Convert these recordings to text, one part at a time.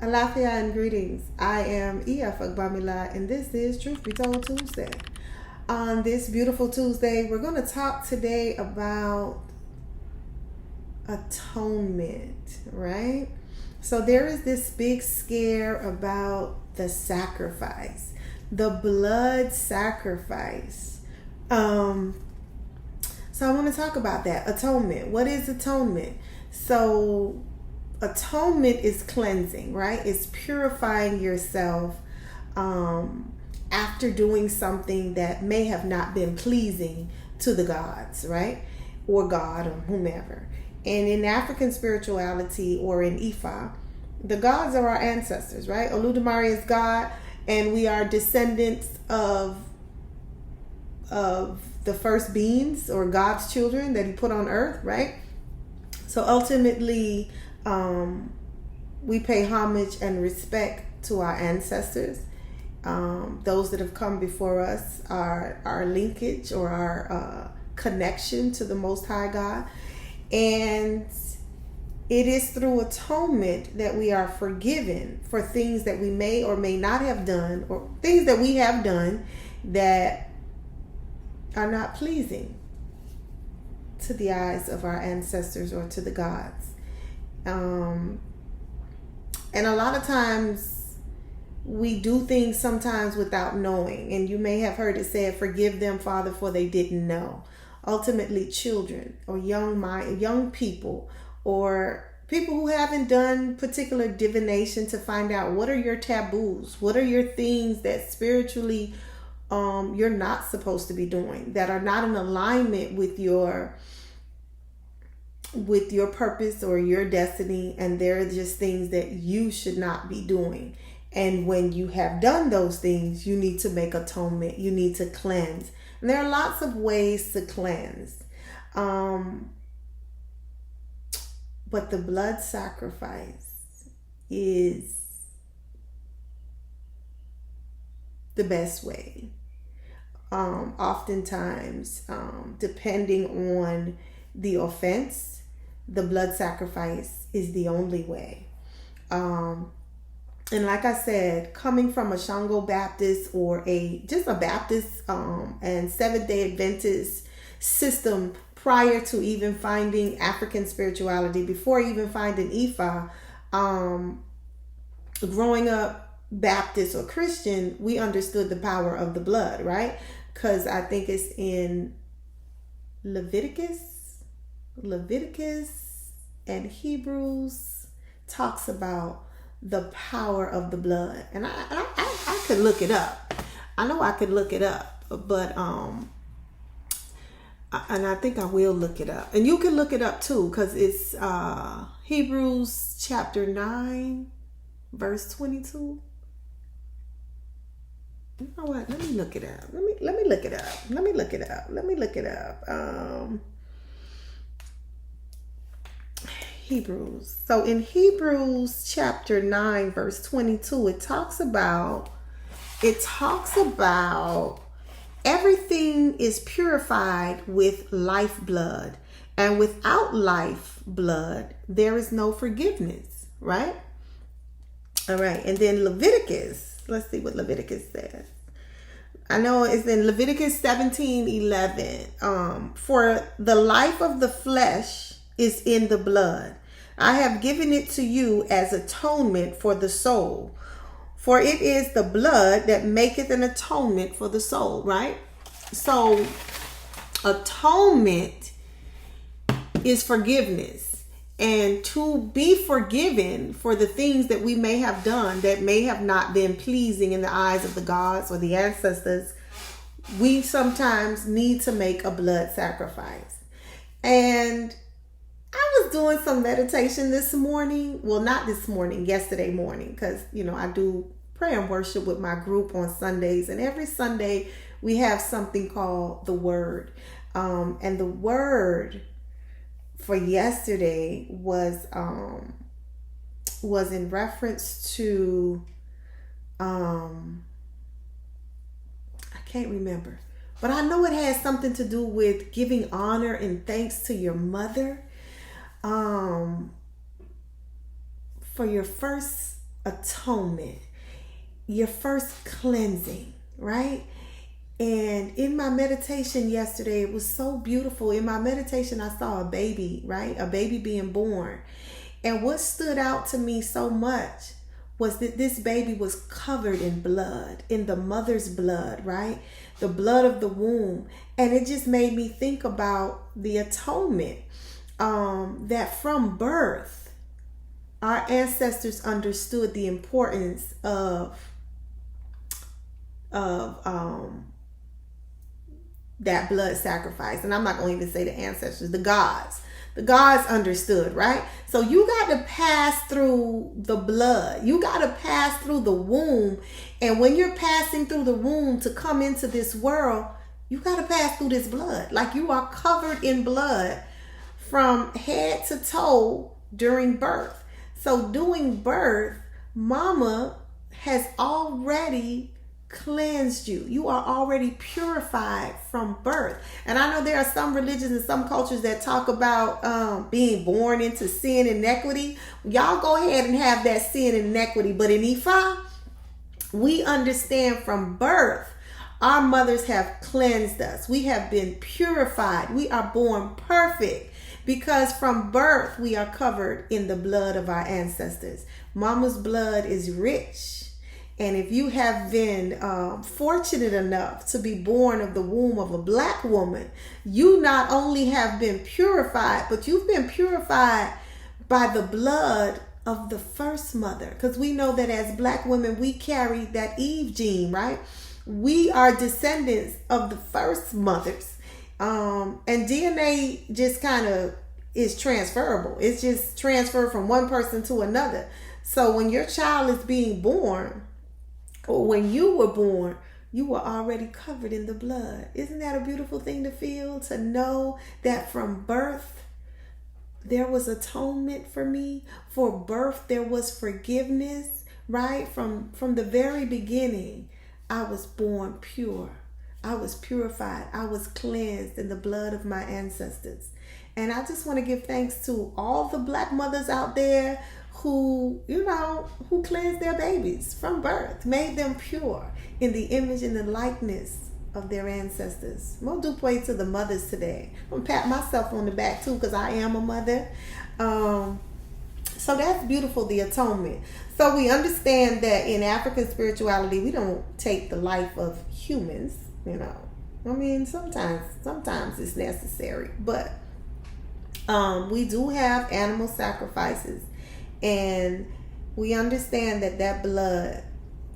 Alafia and greetings. I am EF Agbamila, and this is Truth Be Told Tuesday. On this beautiful Tuesday, we're going to talk today about atonement, right? So there is this big scare about the sacrifice, the blood sacrifice. So I want to talk about that. Atonement. What is atonement? So atonement is cleansing, right? It's purifying yourself after doing something that may have not been pleasing to the gods, right? Or God or whomever. And in African spirituality or in Ifa, the gods are our ancestors, right? Oludumare is God, and we are descendants of the first beings or God's children that he put on earth, right? So ultimately, we pay homage and respect to our ancestors. Those that have come before us, our linkage or our connection to the Most High God. And it is through atonement that we are forgiven for things that we may or may not have done, or things that we have done that are not pleasing to the eyes of our ancestors or to the gods. And a lot of times we do things sometimes without knowing. And you may have heard it said, forgive them, Father, for they didn't know. Ultimately, children or young people or people who haven't done particular divination to find out what are your taboos, what are your things that spiritually you're not supposed to be doing, that are not in alignment with your purpose or your destiny, and they're just things that you should not be doing. And when you have done those things, you need to make atonement. You need to cleanse. And there are lots of ways to cleanse. But the blood sacrifice is the best way. Oftentimes, depending on the offense, the blood sacrifice is the only way. And like I said, coming from a Shango Baptist or just a Baptist and Seventh-day Adventist system prior to even finding African spirituality, before even finding Ifa, growing up Baptist or Christian, we understood the power of the blood, right? Because I think it's in Leviticus and Hebrews talks about the power of the blood. And I could look it up. I know I could look it up, but and I think I will look it up. And you can look it up too, because it's Hebrews chapter 9 verse 22. You know what? Let me look it up. Let me look it up. Hebrews. So in Hebrews chapter 9 verse 22, it talks about everything is purified with lifeblood, and without lifeblood there is no forgiveness, right? All right. And then Leviticus, let's see what Leviticus says. I know it's in Leviticus 17:11. For the life of the flesh is in the blood. I have given it to you as atonement for the soul. For it is the blood that maketh an atonement for the soul, right? So atonement is forgiveness. And to be forgiven for the things that we may have done that may have not been pleasing in the eyes of the gods or the ancestors, we sometimes need to make a blood sacrifice. And I was doing some meditation this morning. Well, not this morning, yesterday morning, because, I do prayer and worship with my group on Sundays. And every Sunday we have something called the Word. And the Word for yesterday was in reference to, I can't remember. But I know it has something to do with giving honor and thanks to your mother. For your first atonement, your first cleansing, right? And in my meditation yesterday, it was so beautiful. In my meditation, I saw a baby, right? A baby being born. And what stood out to me so much was that this baby was covered in blood, in the mother's blood, right? The blood of the womb. And it just made me think about the atonement, that from birth, our ancestors understood the importance of that blood sacrifice. And I'm not going to even say the ancestors, the gods. The gods understood, right? So you got to pass through the blood. You got to pass through the womb. And when you're passing through the womb to come into this world, you got to pass through this blood. Like you are covered in blood from head to toe during birth. So during birth, mama has already cleansed you. You are already purified from birth. And I know there are some religions and some cultures that talk about being born into sin and inequity. Y'all go ahead and have that sin and inequity. But in Ifa, we understand from birth, our mothers have cleansed us. We have been purified. We are born perfect because from birth, we are covered in the blood of our ancestors. Mama's blood is rich. And if you have been fortunate enough to be born of the womb of a black woman, you not only have been purified, but you've been purified by the blood of the first mother. Because we know that as black women, we carry that Eve gene, right? We are descendants of the first mothers. And DNA just kind of is transferable. It's just transferred from one person to another. So when your child is being born, or when you were born, you were already covered in the blood. Isn't that a beautiful thing to feel? To know that from birth, there was atonement for me. For birth, there was forgiveness, right? From the very beginning, I was born pure. I was purified. I was cleansed in the blood of my ancestors. And I just want to give thanks to all the black mothers out there who cleansed their babies from birth, made them pure in the image and the likeness of their ancestors. More dupe to the mothers today. I'm going to pat myself on the back too because I am a mother. So that's beautiful, the atonement. So we understand that in African spirituality, we don't take the life of humans, I mean, sometimes it's necessary, but we do have animal sacrifices. And we understand that blood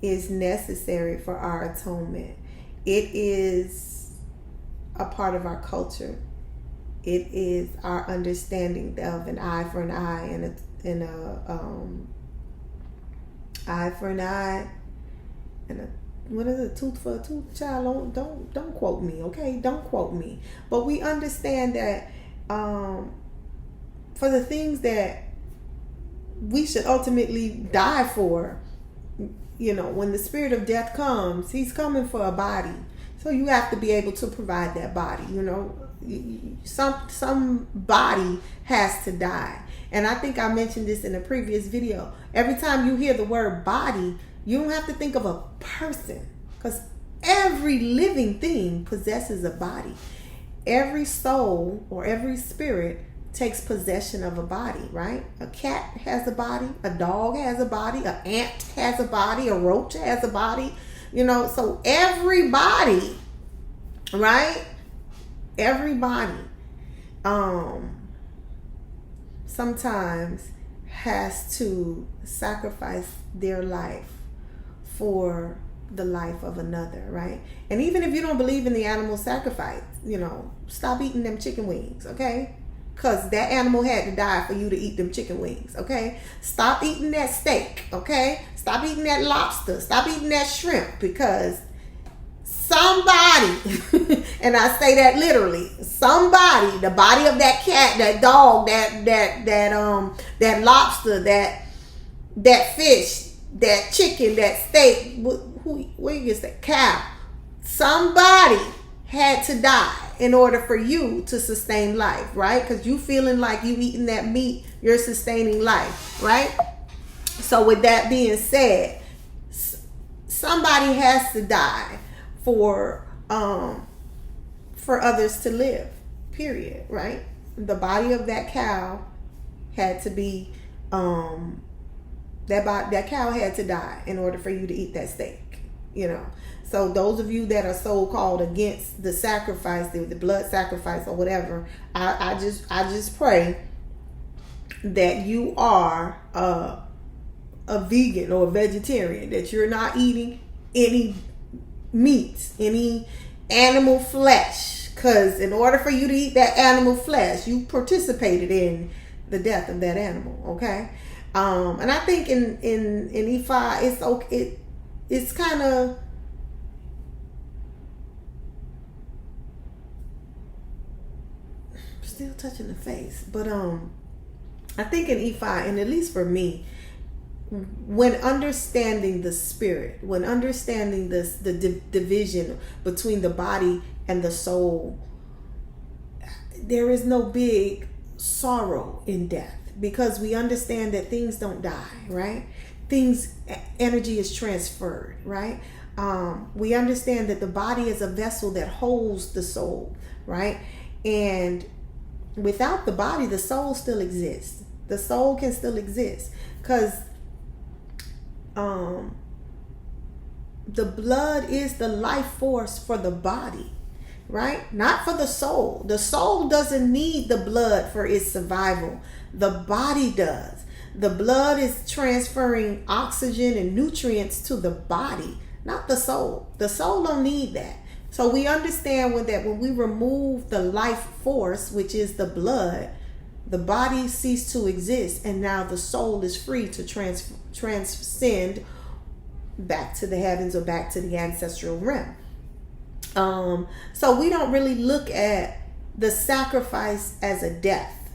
is necessary for our atonement. It is a part of our culture. It is our understanding of an eye for an eye and a eye for an eye and a what is it, tooth for a tooth, child? Don't quote me, okay? Don't quote me. But we understand that for the things that we should ultimately die for, when the spirit of death comes, he's coming for a body. So you have to be able to provide that body, some body has to die. And I think I mentioned this in a previous video. Every time you hear the word body, you don't have to think of a person, because every living thing possesses a body. Every soul or every spirit takes possession of a body, right? A cat has a body, a dog has a body, an ant has a body, a roach has a body, so everybody, right? Everybody sometimes has to sacrifice their life for the life of another, right? And even if you don't believe in the animal sacrifice, stop eating them chicken wings, okay? Because that animal had to die for you to eat them chicken wings, okay? Stop eating that steak, okay? Stop eating that lobster. Stop eating that shrimp, because somebody, and I say that literally, somebody, the body of that cat, that dog, that lobster, that fish, that chicken, that steak, where you get that cow, somebody had to die in order for you to sustain life, right? Because you feeling like you eating that meat, you're sustaining life, right? So with that being said, somebody has to die for others to live, period, right? The body of that cow had to be that cow had to die in order for you to eat that steak, you know. So those of you that are so called against the sacrifice, the blood sacrifice or whatever, I just pray that you are a vegan or a vegetarian, that you're not eating any meats, any animal flesh, because in order for you to eat that animal flesh, you participated in the death of that animal. Okay. And I think in Ifa, it's okay. It's kind of, still touching the face, but I think in Ifa, and at least for me, when understanding the spirit, when understanding the division between the body and the soul, there is no big sorrow in death, because we understand that things don't die, right? Energy is transferred, right? We understand that the body is a vessel that holds the soul, right? And without the body, the soul still exists. The soul can still exist, because the blood is the life force for the body, right? Not for the soul. The soul doesn't need the blood for its survival. The body does. The blood is transferring oxygen and nutrients to the body, not the soul. The soul don't need that. So we understand when we remove the life force, which is the blood, the body ceased to exist, and now the soul is free to transcend back to the heavens or back to the ancestral realm. So we don't really look at the sacrifice as a death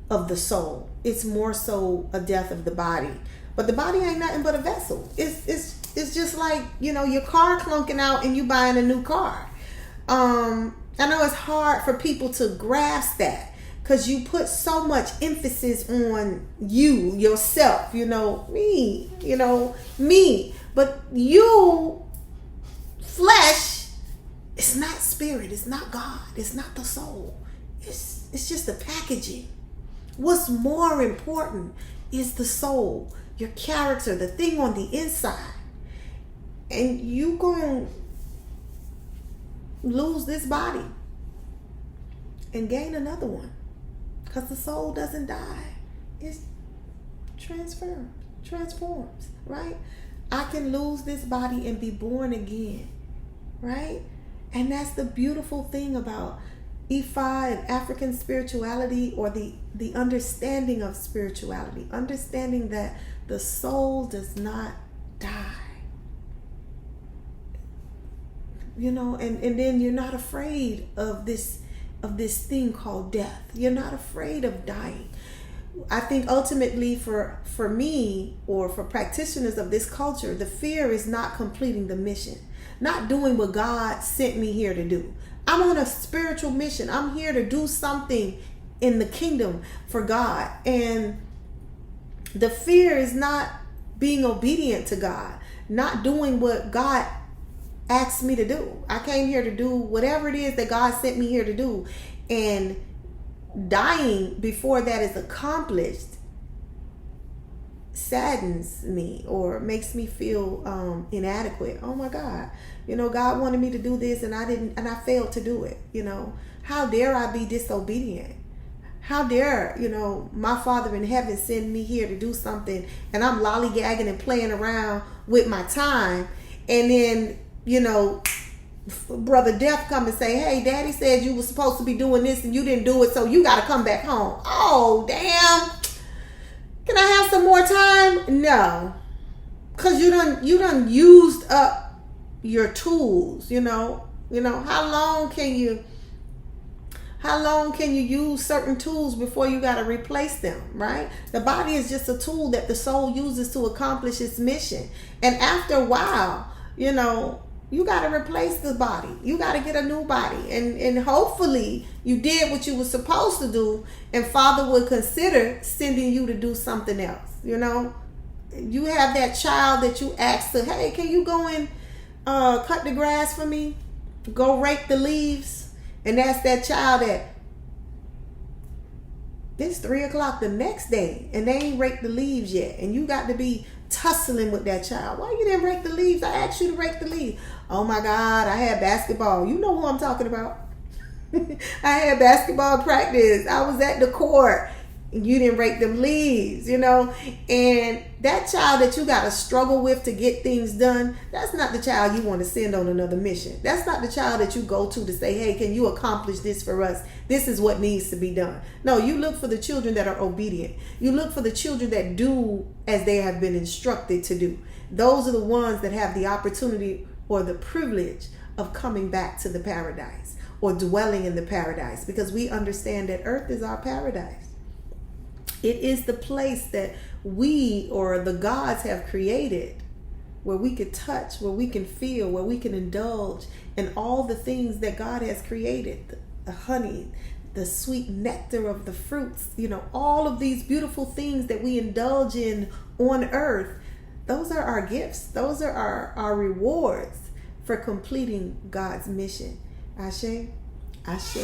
of the soul. It's more so a death of the body. But the body ain't nothing but a vessel. It's just like, your car clunking out and you buying a new car. I know it's hard for people to grasp that, because you put so much emphasis on yourself, me. But you, flesh, it's not spirit, it's not God, it's not the soul. It's just the packaging. What's more important is the soul, your character, the thing on the inside. And you gonna lose this body and gain another one, because the soul doesn't die. It transforms, right? I can lose this body and be born again, right? And that's the beautiful thing about Ifa and African spirituality, or the understanding of spirituality, understanding that the soul does not die. And then you're not afraid of this thing called death. You're not afraid of dying. I think ultimately for me, or for practitioners of this culture, the fear is not completing the mission, not doing what God sent me here to do. I'm on a spiritual mission. I'm here to do something in the kingdom for God. And the fear is not being obedient to God, not doing what God asked me to do. I came here to do whatever it is that God sent me here to do. And dying before that is accomplished saddens me, or makes me feel inadequate. Oh my God, God wanted me to do this and I failed to do it. How dare I be disobedient? How dare, my Father in heaven send me here to do something, and I'm lollygagging and playing around with my time, and then Brother Death come and say, hey, Daddy said you were supposed to be doing this and you didn't do it, so you got to come back home. Oh, damn. Can I have some more time? No. Because you done used up your tools, how long can you use certain tools before you got to replace them, right? The body is just a tool that the soul uses to accomplish its mission. And after a while, you got to replace the body. You got to get a new body. And hopefully you did what you were supposed to do, and Father would consider sending you to do something else, You have that child that you ask to, hey, can you go and cut the grass for me? Go rake the leaves. And that's that child that it's 3:00 the next day and they ain't raked the leaves yet. And you got to be tussling with that child. Why you didn't rake the leaves? I asked you to rake the leaves. Oh my God, I had basketball. You know who I'm talking about. I had basketball practice. I was at the court. You didn't rake them leaves, you know. And that child that you got to struggle with to get things done, that's not the child you want to send on another mission. That's not the child that you go to say, hey, can you accomplish this for us? This is what needs to be done. No, you look for the children that are obedient. You look for the children that do as they have been instructed to do. Those are the ones that have the opportunity or the privilege of coming back to the paradise or dwelling in the paradise, because we understand that earth is our paradise. It is the place that we or the gods have created where we can touch, where we can feel, where we can indulge in all the things that God has created. The honey, the sweet nectar of the fruits, you know, all of these beautiful things that we indulge in on earth. Those are our gifts. Those are our rewards for completing God's mission. Ashe, Ashe.